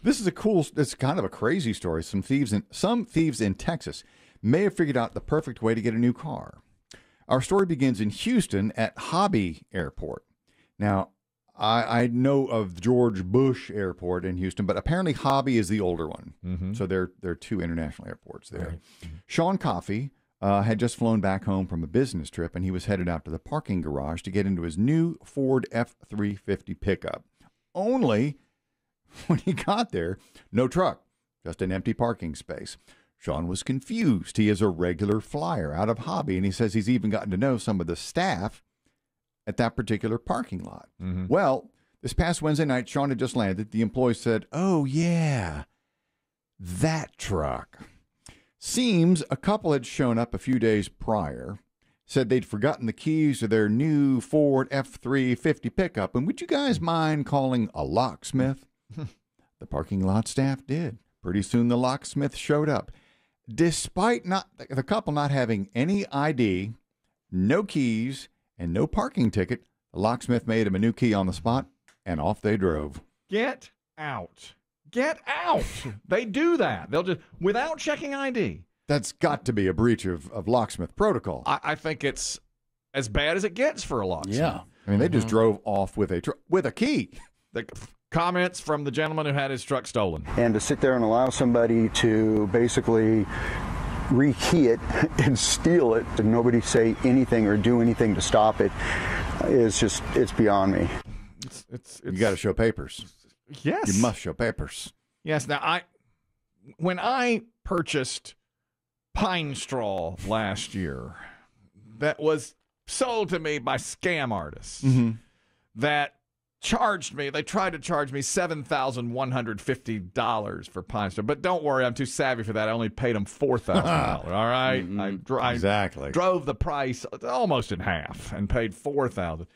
This is it's kind of a crazy story. Some thieves in Texas may have figured out the perfect way to get a new car. Our story begins in Houston at Hobby Airport. Now, I know of George Bush Airport in Houston, but apparently Hobby is the older one. Mm-hmm. So there are two international airports there. Right. Mm-hmm. Sean Coffey had just flown back home from a business trip, and he was headed out to the parking garage to get into his new Ford F-350 pickup. Only when he got there, no truck, just an empty parking space. Sean was confused. He is a regular flyer out of Hobby, and he says he's even gotten to know some of the staff at that particular parking lot. Mm-hmm. Well, this past Wednesday night, Sean had just landed. The employee said, "Oh, yeah, that truck." Seems a couple had shown up a few days prior, said they'd forgotten the keys to their new Ford F-350 pickup, and would you guys mind calling a locksmith? The parking lot staff did. Pretty soon the locksmith showed up. Despite the couple not having any ID, no keys, and no parking ticket, the locksmith made him a new key on the spot, and off they drove. Get out. Get out. They do that. They'll just, without checking ID. That's got to be a breach of locksmith protocol. I think it's as bad as it gets for a locksmith. Yeah. I mean, they just drove off with a key. The comments from the gentleman who had his truck stolen. And to sit there and allow somebody to basically rekey it and steal it and nobody say anything or do anything to stop it is just, it's beyond me. You got to show papers. Yes. You must show papers. Yes. Now, when I purchased pine straw last year that was sold to me by scam artists that charged me, they tried to charge me $7,150 for pine straw. But don't worry, I'm too savvy for that. I only paid them $4,000. All right? Exactly. I drove the price almost in half and paid $4,000.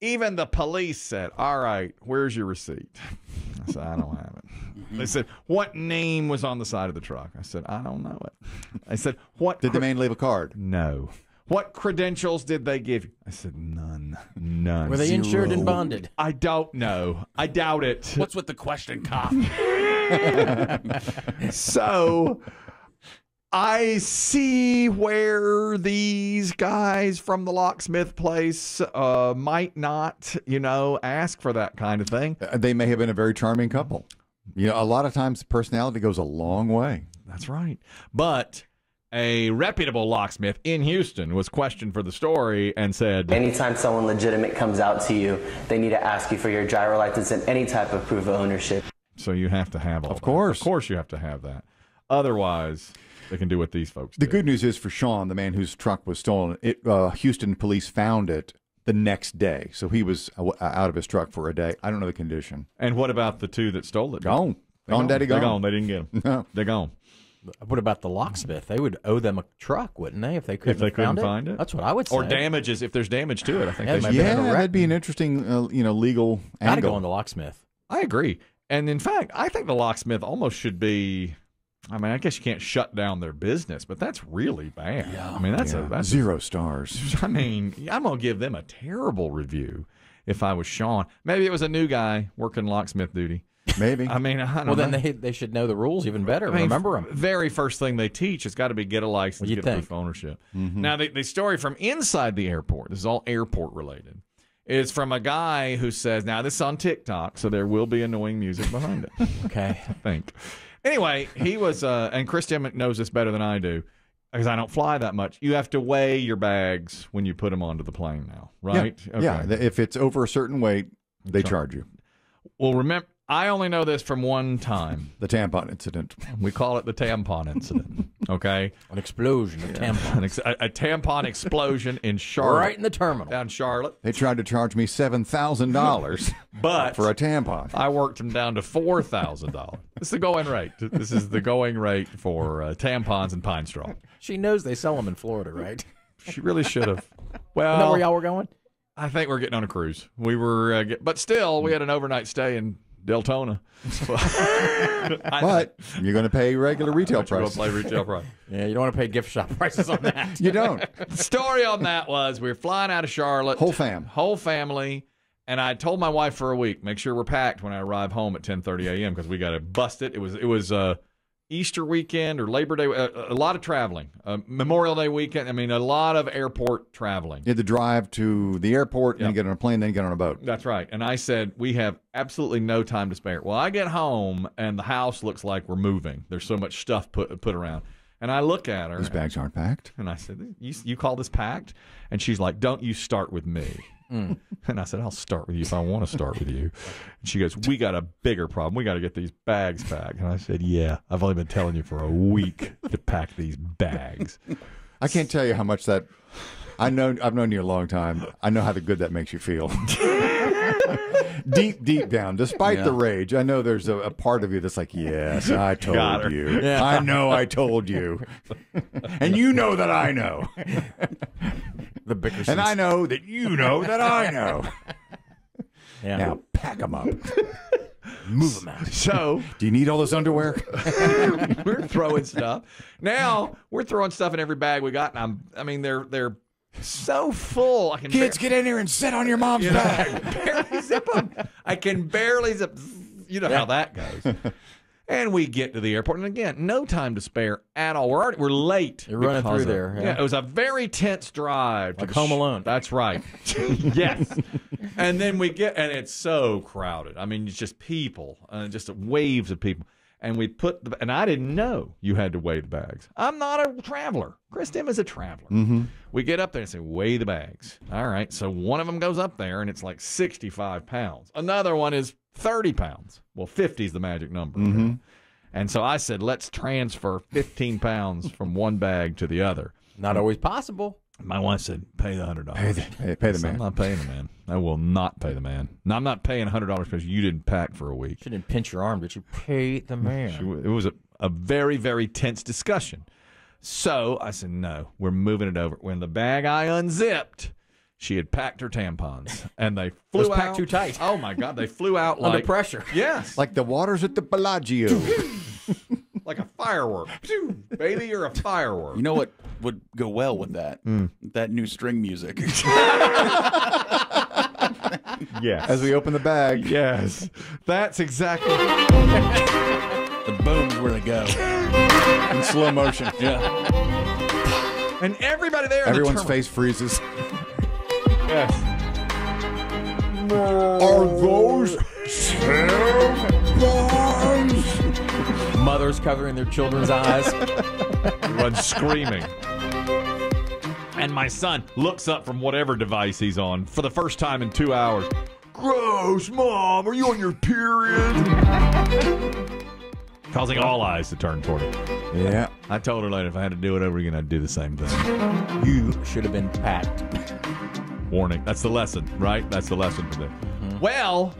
Even the police said, "All right, where's your receipt?" I said, "I don't have it." They said, "What name was on the side of the truck?" I said, "I don't know it." I said, "What did the man leave a card?" No. "What credentials did they give you?" I said, "None." Were they insured and bonded? I don't know. I doubt it. What's with the question, cop? So I see where these guys from the locksmith place might not, ask for that kind of thing. They may have been a very charming couple. A lot of times personality goes a long way. That's right. But a reputable locksmith in Houston was questioned for the story and said, anytime someone legitimate comes out to you, they need to ask you for your driver license and any type of proof of ownership. So you have to have all Of course. Of course you have to have that. Otherwise, they can do what these folks do. The good news is for Sean, the man whose truck was stolen, Houston police found it the next day. So he was out of his truck for a day. I don't know the condition. And what about the two that stole it? Gone. Daddy, gone. They're gone. They didn't get them. No. They're gone. What about the locksmith? They would owe them a truck, wouldn't they, if they couldn't find it? That's what I would say. Or damages, if there's damage to it. I think that'd be an interesting, legal Gotta angle. go on the locksmith. I agree. And in fact, I think the locksmith almost should be, I guess you can't shut down their business, but that's really bad. Yeah. That's 0 stars. I'm going to give them a terrible review if I was Sean. Maybe it was a new guy working locksmith duty. Maybe. I don't know. Then they should know the rules even better. Remember them. Very first thing they teach has got to be get a license, get proof of ownership. Now, the story from inside the airport, this is all airport related, is from a guy who says, now this is on TikTok, so there will be annoying music behind it. Okay. I think. Anyway, he was, and Chris Dimmick knows this better than I do, because I don't fly that much. You have to weigh your bags when you put them onto the plane now, right? Yeah. Okay. If it's over a certain weight, they charge you. Well, remember, I only know this from one time. The tampon incident. We call it the tampon incident. Okay? An explosion of tampons. A tampon explosion in Charlotte. Right in the terminal. Down Charlotte. They tried to charge me $7,000 but for a tampon. I worked them down to $4,000. This is the going rate. This is the going rate for tampons and pine straw. She knows they sell them in Florida, right? She really should have. Well, isn't that where y'all were going? I think we're getting on a cruise. We were, but still, we had an overnight stay in Deltona. But you're going to pay regular retail price. You'll pay retail price. Yeah, you don't want to pay gift shop prices on that. You don't. The story on that was we were flying out of Charlotte. Whole family. And I told my wife for a week, make sure we're packed when I arrive home at 10:30 a.m. because we got to bust it. It was Easter weekend or Labor Day, a lot of traveling, Memorial Day weekend. I mean, a lot of airport traveling. You had to drive to the airport, and you get on a plane, then you get on a boat. That's right. And I said, we have absolutely no time to spare. Well, I get home, and the house looks like we're moving. There's so much stuff put around. And I look at her. These bags aren't packed. And I said, you call this packed? And she's like, don't you start with me. And I said, I'll start with you if I want to start with you. And she goes, we got a bigger problem. We got to get these bags packed. And I said, yeah, I've only been telling you for a week to pack these bags. I can't tell you how much that. I've known you a long time. I know how good that makes you feel. Deep down, despite the rage, I know there's a part of you that's like, yes, I told you. Yeah. I know I told you. And you know that I know. The Bickersons. And I know that you know that I know. Yeah. Now pack them up. Move them out. So, do you need all this underwear? We're throwing stuff. Now, we're throwing stuff in every bag we got. And they're so full. Kids, get in here and sit on your mom's bag. Barely zip them. I can barely zip. You know how that goes. And we get to the airport, and again, no time to spare at all. We're late. You're running through there. Yeah, it was a very tense drive. Like Home Alone. That's right. Yes. And then we get, and it's so crowded. I mean, it's just people, just waves of people. And we and I didn't know you had to weigh the bags. I'm not a traveler. Chris Demm is a traveler. Mm-hmm. We get up there and say, weigh the bags. All right. So one of them goes up there, and it's like 65 pounds. Another one is 30 pounds. Well, 50 is the magic number. Mm-hmm. And so I said, let's transfer 15 pounds from one bag to the other. Not always possible. My wife said, pay the $100. Pay the man. I'm not paying the man. I will not pay the man. No, I'm not paying $100 because you didn't pack for a week. She didn't pinch your arm, but you paid the man. It was a very, very tense discussion. So I said, no, we're moving it over. When the bag I unzipped, she had packed her tampons, and they flew out. Packed too tight. Oh, my God. They flew out like... Under pressure. Yes. Like the waters at the Bellagio. Like a firework. Baby, you're a firework. You know what would go well with that? That new string music. Yes. As we open the bag. Yes. That's exactly... The boom's where they go. In slow motion. Yeah. And everybody there... Everyone's face freezes. Yes. Are those tampons? Mothers covering their children's eyes. Run screaming. And my son looks up from whatever device he's on for the first time in 2 hours. Gross, Mom, are you on your period? Causing all eyes to turn toward him. Yeah. I told her later if I had to do it over again, I'd do the same thing. You should have been packed. Warning. That's the lesson, right? That's the lesson for them. Well,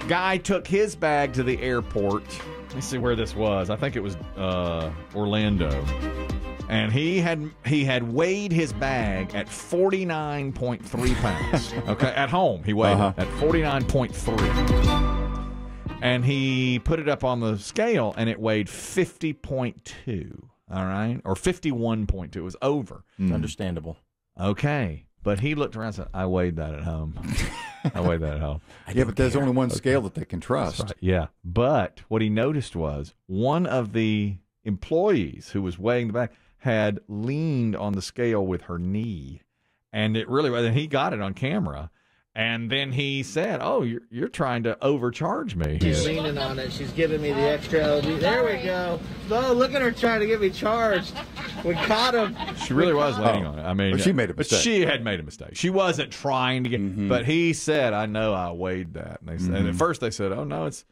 guy took his bag to the airport. Let me see where this was. I think it was Orlando. And he had weighed his bag at 49.3 pounds. Okay, at home he weighed it at 49.3. And he put it up on the scale, and it weighed 50.2. All right, or 51.2. It was over. Understandable. Okay, but he looked around and said, "I weighed that at home. I weighed that at home." Yeah, but there's only one scale that they can trust. Right. Yeah, but what he noticed was one of the employees who was weighing the bag had leaned on the scale with her knee, and it really was. And he got it on camera, and then he said, "Oh, you're trying to overcharge me." She's leaning on it. She's giving me the extra. There we go. Oh, look at her trying to get me charged. We caught him. She really was leaning on it. I mean, well, she made a mistake. But she had made a mistake. She wasn't trying to get. But he said, "I know I weighed that." And, they said, and at first they said, "Oh no, it's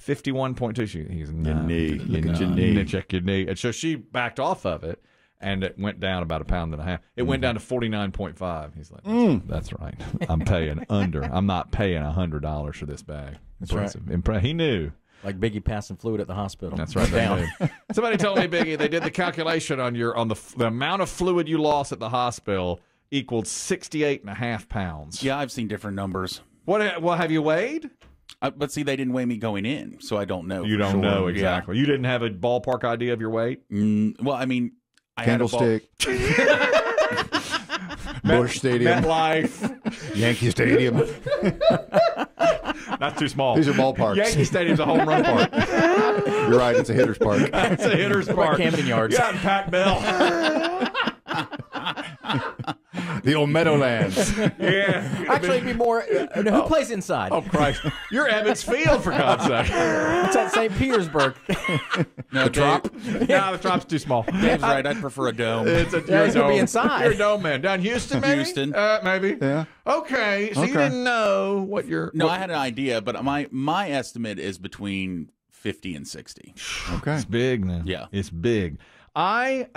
51.2." He's your knee. Look at your knee. Check your knee. And so she backed off of it. And it went down about 1.5 pounds. It went down to 49.5. He's like, "That's right. I'm paying under. I'm not paying $100 for this bag." That's right. He knew. Like Biggie passing fluid at the hospital. That's right. Down. Somebody told me, Biggie, they did the calculation on the amount of fluid you lost at the hospital equaled 68.5 pounds. Yeah, I've seen different numbers. What have you weighed? But see, they didn't weigh me going in, so I don't know. You don't know exactly. Yeah. You didn't have a ballpark idea of your weight? Well, I mean, I Candlestick. Busch Stadium, MetLife, Yankee Stadium. Not too small. These are ballparks. Yankee Stadium's a home run park. You're right. It's a hitter's park. It's a hitter's park. Camden Yards. Yeah, and Pac Bell. The old Meadowlands. Yeah. Actually, it'd be more. Who plays inside? Oh, Christ. You're Ebbets Field, for God's sake. It's at St. Petersburg. No, The Trop? No, the Trop's too small. Dave's right. I'd prefer a dome. It's a Yeah, he's gonna be inside. You're a dome man. Down Houston, maybe? Houston. Maybe. Yeah. Okay. So you Okay. didn't know what your... No, I had an idea, but my estimate is between 50 and 60. Okay. It's big now. Yeah. It's big. I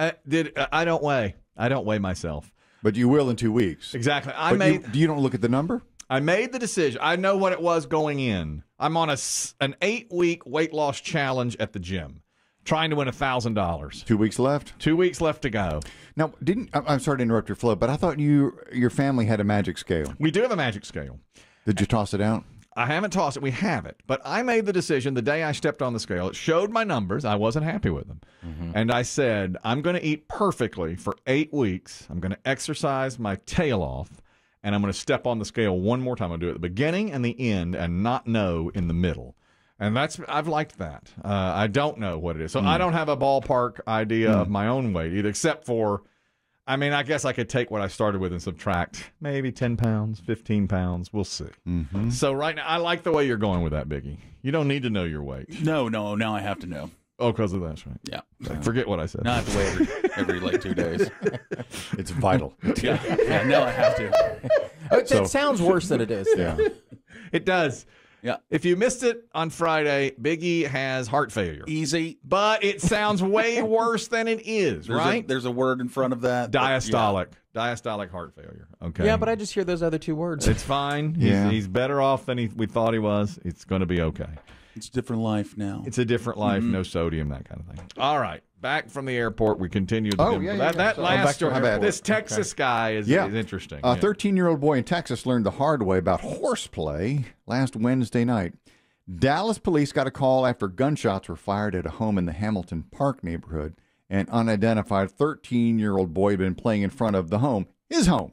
don't weigh. I don't weigh myself. But you will in 2 weeks. Exactly. You don't look at the number? I made the decision. I know what it was going in. I'm on an 8-week weight loss challenge at the gym, trying to win $1,000. 2 weeks left. 2 weeks left to go. Now, I'm sorry to interrupt your flow, but I thought your family had a magic scale. We do have a magic scale. Did you toss it out? I haven't tossed it. We have it. But I made the decision the day I stepped on the scale. It showed my numbers. I wasn't happy with them. And I said, I'm going to eat perfectly for 8 weeks. I'm going to exercise my tail off. And I'm going to step on the scale one more time. I'm going to do it at the beginning and the end and not know in the middle. And I've liked that. I don't know what it is. So I don't have a ballpark idea of my own weight either, except for, I mean, I guess I could take what I started with and subtract maybe 10 pounds, 15 pounds. We'll see. So right now, I like the way you're going with that, Biggie. You don't need to know your weight. No, now I have to know. Oh, because of that, right? Yeah. Forget what I said. Now I have to wait every like 2 days. It's vital. Yeah, now I have to. It sounds worse than it is. Yeah. It does. Yeah. If you missed it on Friday, Biggie has heart failure. Easy. But it sounds way worse than it is, right? There's a word in front of that. Diastolic. Diastolic heart failure. Okay. Yeah, but I just hear those other two words. It's fine. Yeah. He's better off than we thought he was. It's going to be okay. It's a different life now. It's a different life, no sodium, that kind of thing. All right. Back from the airport, we continue. That So, last back to story. airport. This Texas guy is interesting. A 13-year-old boy in Texas learned the hard way about horseplay last Wednesday night. Dallas police got a call after gunshots were fired at a home in the Hamilton Park neighborhood. An unidentified 13-year-old boy had been playing in front of the home, his home,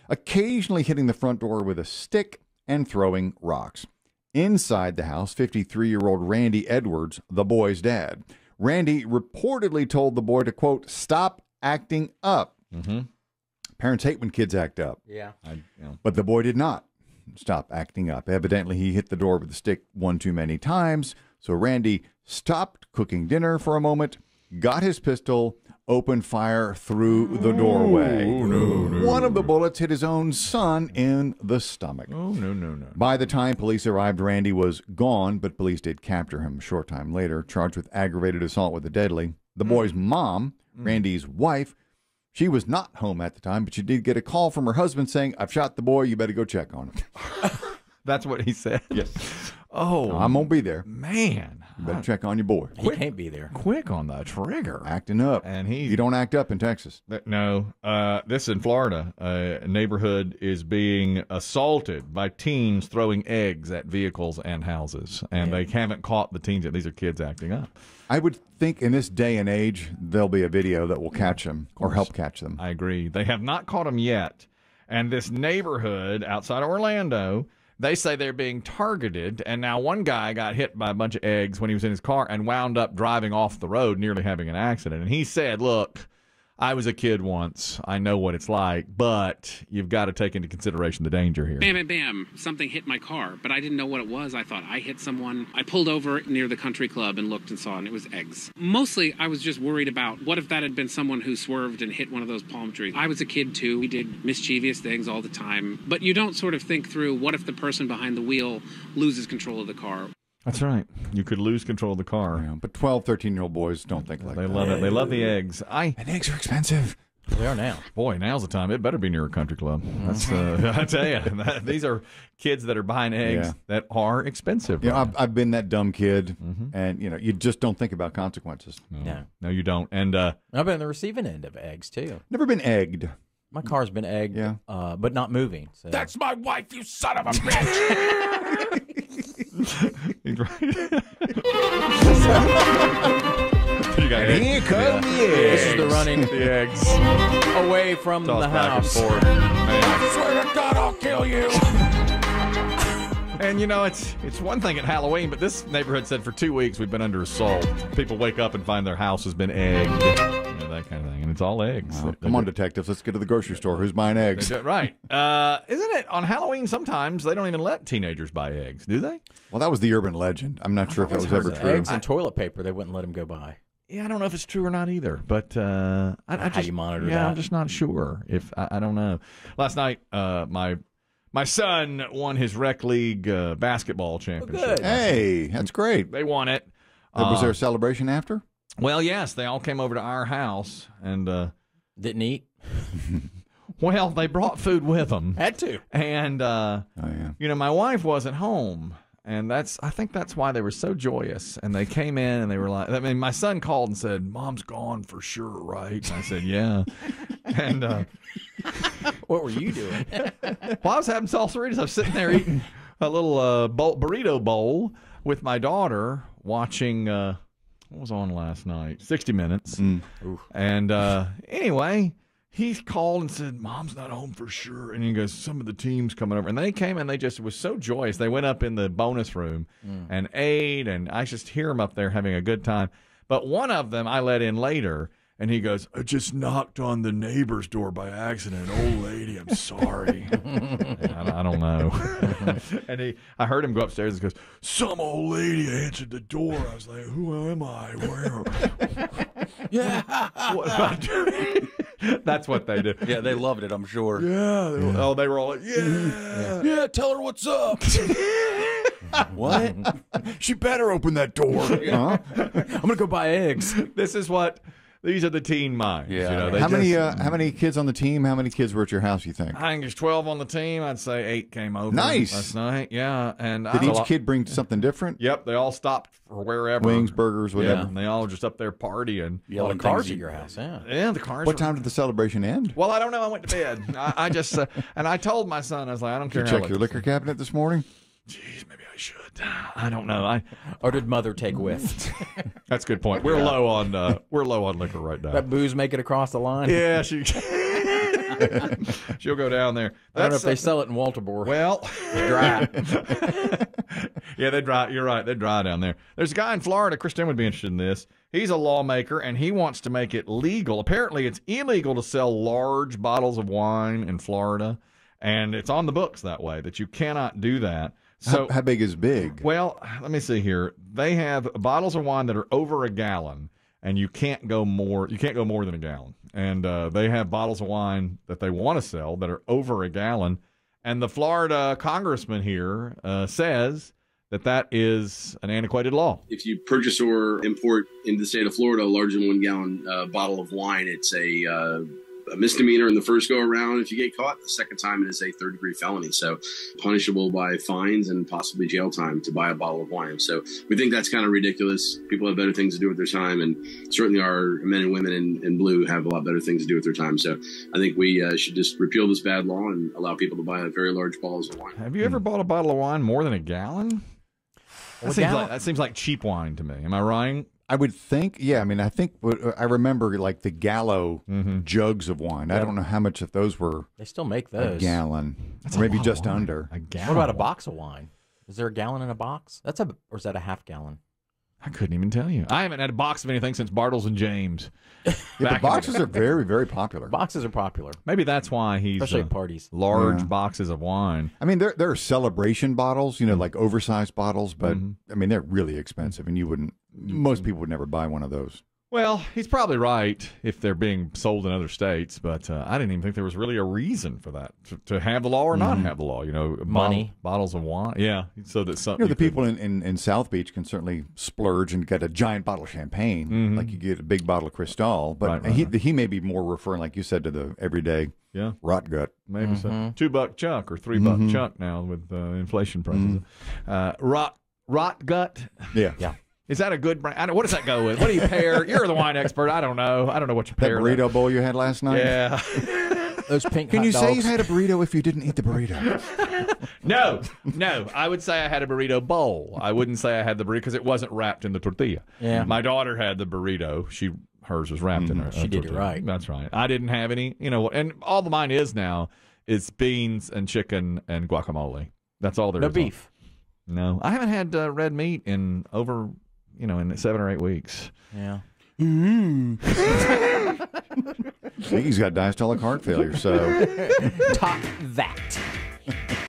occasionally hitting the front door with a stick and throwing rocks. Inside the house, 53-year-old Randy Edwards, the boy's dad. Randy reportedly told the boy to, quote, stop acting up. Parents hate when kids act up. Yeah. But the boy did not stop acting up. Evidently, he hit the door with the stick one too many times. So Randy stopped cooking dinner for a moment, got his pistol, opened fire through the doorway. One of the bullets hit his own son in the stomach. No. By the time police arrived, Randy was gone, but police did capture him a short time later, charged with aggravated assault with a deadly. The boy's mom, Randy's wife, she was not home at the time, but she did get a call from her husband saying, I've shot the boy, you better go check on him. That's what he said? Yes. Oh, I won't be there. man. You better check on your boy. He can't be there. Quick on the trigger. Acting up. And he- You don't act up in Texas. No, this in Florida. A neighborhood is being assaulted by teens throwing eggs at vehicles and houses, and they haven't caught the teens yet. These are kids acting up. I would think in this day and age, there'll be a video that will catch them or help catch them. I agree. They have not caught them yet. And this neighborhood outside of Orlando, they say they're being targeted. And now one guy got hit by a bunch of eggs when he was in his car and wound up driving off the road, nearly having an accident. And he said, look, I was a kid once. I know what it's like, but you've got to take into consideration the danger here. Bam, bam, bam. Something hit my car, but I didn't know what it was. I thought I hit someone. I pulled over near the country club and looked and saw, and it was eggs. Mostly, I was just worried about what if that had been someone who swerved and hit one of those palm trees. I was a kid, too. We did mischievous things all the time. But you don't sort of think through, what if the person behind the wheel loses control of the car? That's right. You could lose control of the car. Yeah, but 12, 13-year-old boys don't think like They that. love it. They love the eggs. And eggs are expensive. They are now. Boy, now's the time. It better be near a country club. That's, I tell you, these are kids that are buying eggs that are expensive. You know, I've been that dumb kid, and you just don't think about consequences. No, you don't. And I've been on the receiving end of eggs, too. Never been egged. My car's been egged, but not moving. So. That's my wife, you son of a bitch! you got And here come the eggs. This is the running the eggs. away from Toss the back and house. forth. Man. I swear to God, I'll kill you. And you know, it's one thing at Halloween, but this neighborhood said for 2 weeks we've been under assault. People wake up and find their house has been egged. You know, that kind of thing. And it's all eggs. Well, come on, detectives. Let's get to the grocery store. Who's buying eggs? Right. Isn't it on Halloween sometimes they don't even let teenagers buy eggs, do they? Well, that was the urban legend. I'm not sure if that was ever true. Eggs and toilet paper, they wouldn't let them go by. Yeah, I don't know if it's true or not either, but I How just, do you monitor yeah, that? I'm just not sure. If I don't know. Last night, my son won his rec league basketball championship. good. Hey, that's great. They won it. Was there a celebration after? Well, yes, they all came over to our house and Didn't eat. well, they brought food with them. Had to. And Oh, yeah. you know, my wife wasn't home. And I think that's why they were so joyous. And they came in and they were like, I mean, my son called and said, "Mom's gone for sure, right?" And I said, "Yeah." And What were you doing? well, I was having salsaritas. I was sitting there eating a little burrito bowl with my daughter, watching what was on last night, 60 Minutes. And anyway, he called and said, "Mom's not home for sure." And he goes, "Some of the team's coming over." And they came and they just was so joyous. They went up in the bonus room and ate, and I just hear them up there having a good time. But one of them I let in later, and he goes, "I just knocked on the neighbor's door by accident. Old lady, I'm sorry." I don't know. And I heard him go upstairs and goes, "Some old lady answered the door." I was like, "Who am I? Where?" Yeah. What am I doing? That's what they do. Yeah, they loved it, I'm sure. Yeah. Oh, they were all like, yeah. Tell her what's up. What? She better open that door. Huh? I'm going to go buy eggs. These are the teen minds. Yeah. You know, they How many kids on the team? How many kids were at your house, you think? I think there's 12 on the team. I'd say 8 came over Nice. last night. Yeah. And Did each kid bring something different? Yep. They all stopped for wherever. Wings, burgers, whatever. Yeah. And they all were just up there partying. Yelling cars at your house, yeah. Yeah, the cars. What time did the celebration end? Well, I don't know. I went to bed. I just, and I told my son, I was like, I don't care. Did how you check your liquor cabinet this morning? Jeez, maybe I should. I don't know. Or did mother take with? That's a good point. We're low on liquor right now. That booze make it across the line? Yeah, she'll go down there. I don't know if they sell it in Walterboro. Well, Dry. yeah, they dry. You're right. They dry down there. There's a guy in Florida. Kristen would be interested in this. He's a lawmaker, and he wants to make it legal. Apparently, it's illegal to sell large bottles of wine in Florida, and it's on the books that way that you cannot do that. So, how big is big? well, let me see here. They have bottles of wine that are over a gallon, and you can't go more. You can't go more than a gallon. And they have bottles of wine that they want to sell that are over a gallon. And the Florida congressman here says that is an antiquated law. If you purchase or import into the state of Florida a larger than 1 gallon bottle of wine, it's a misdemeanor in the first go around. If you get caught the second time, it is a third-degree felony. So punishable by fines and possibly jail time to buy a bottle of wine. So we think that's kind of ridiculous. People have better things to do with their time, and certainly our men and women in blue have a lot better things to do with their time. So I think we should just repeal this bad law and allow people to buy very large bottles of wine. Have you ever bought a bottle of wine more than a gallon? That seems like cheap wine to me. Am I right? I would think, yeah. I mean, I remember like the Gallo jugs of wine. I don't know how much of those were. They still make those. A gallon, That's or maybe a lot just of wine. under. A gallon. What about a box of wine? Is there a gallon in a box? Or is that a half gallon? I couldn't even tell you. I haven't had a box of anything since Bartles and James. Yeah, the boxes are very, very popular. Boxes are popular. Maybe that's why he's especially at parties. Large boxes of wine. I mean, there are celebration bottles, like oversized bottles, but I mean, they're really expensive, and most people would never buy one of those. Well, he's probably right if they're being sold in other states, but I didn't even think there was really a reason for that, to have the law or not have the law. Money. Bottles of wine. Yeah, so that some the people in South Beach can certainly splurge and get a giant bottle of champagne, like you get a big bottle of Cristal. But he may be more referring, like you said, to the everyday rot gut. Maybe so. $2 chuck or $3 chuck now with inflation prices. Rot gut. Yeah. Is that a good brand? What does that go with? What do you pair? You're the wine expert. I don't know. I don't know what you That pair. burrito bowl you had last night? Yeah. Those pink Can hot you say dogs. you had a burrito if you didn't eat the burrito? No. I would say I had a burrito bowl. I wouldn't say I had the burrito because it wasn't wrapped in the tortilla. Yeah. My daughter had the burrito. Hers was wrapped in her. She did it tortilla. right. That's right. I didn't have any. And all the mine is now is beans and chicken and guacamole. That's all there is. No beef. No, I haven't had red meat in over in 7 or 8 weeks. Yeah. Biggie's got diastolic heart failure, so Top that.